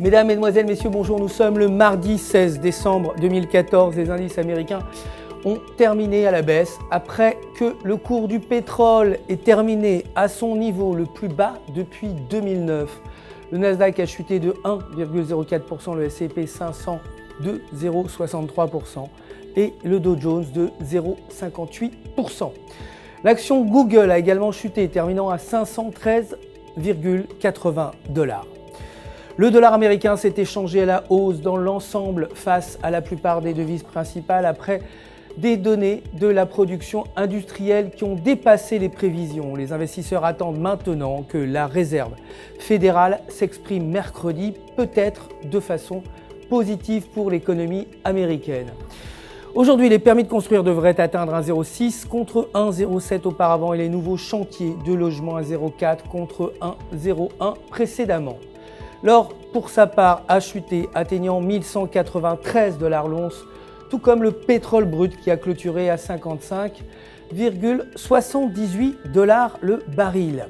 Mesdames, Mesdemoiselles, Messieurs, bonjour. Nous sommes le mardi 16 décembre 2014. Les indices américains ont terminé à la baisse après que le cours du pétrole est terminé à son niveau le plus bas depuis 2009. Le Nasdaq a chuté de 1,04%, le S&P 500 de 0,63% et le Dow Jones de 0,58%. L'action Google a également chuté, terminant à 513,80 $. Le dollar américain s'est échangé à la hausse dans l'ensemble face à la plupart des devises principales après des données de la production industrielle qui ont dépassé les prévisions. Les investisseurs attendent maintenant que la réserve fédérale s'exprime mercredi, peut-être de façon positive pour l'économie américaine. Aujourd'hui, les permis de construire devraient atteindre 1,06 contre 1,07 auparavant et les nouveaux chantiers de logement 1,04 contre 1,01 précédemment. L'or, pour sa part, a chuté, atteignant 1193 $ l'once, tout comme le pétrole brut qui a clôturé à 55,78 $ le baril.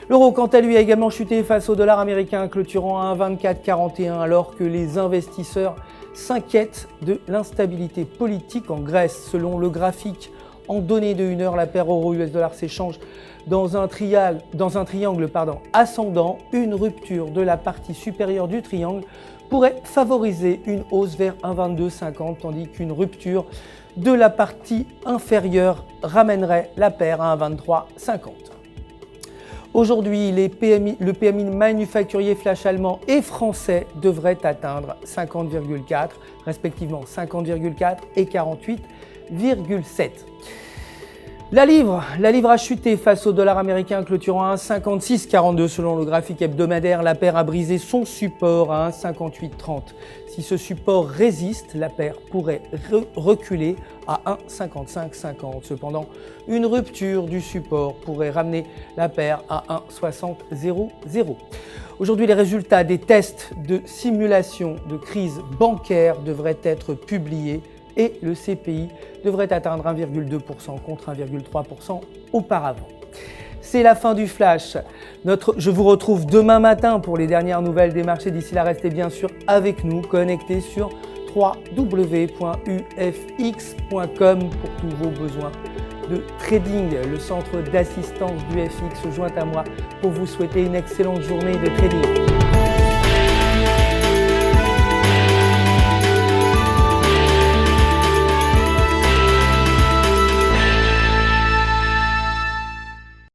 L'euro, quant à lui, a également chuté face au dollar américain, clôturant à 1,2441 alors que les investisseurs s'inquiètent de l'instabilité politique en Grèce. Selon le graphique en données de 1 heure, la paire euro-US dollar s'échange dans un triangle ascendant. Une rupture de la partie supérieure du triangle pourrait favoriser une hausse vers 1,2250, tandis qu'une rupture de la partie inférieure ramènerait la paire à 1,2350. Aujourd'hui, le PMI manufacturier flash allemand et français devrait atteindre 50,4, respectivement 50,4 et 48,7. La livre a chuté face au dollar américain, clôturant à 1,5642 selon le graphique hebdomadaire. La paire a brisé son support à 1,5830. Si ce support résiste, la paire pourrait reculer à 1,5550. Cependant, une rupture du support pourrait ramener la paire à 1,6000. Aujourd'hui, les résultats des tests de simulation de crise bancaire devraient être publiés et le CPI devrait atteindre 1,2% contre 1,3% auparavant. C'est la fin du Flash. Je vous retrouve demain matin pour les dernières nouvelles des marchés. D'ici là, restez bien sûr avec nous, connectés sur www.ufx.com pour tous vos besoins de trading. Le centre d'assistance du FX se joint à moi pour vous souhaiter une excellente journée de trading.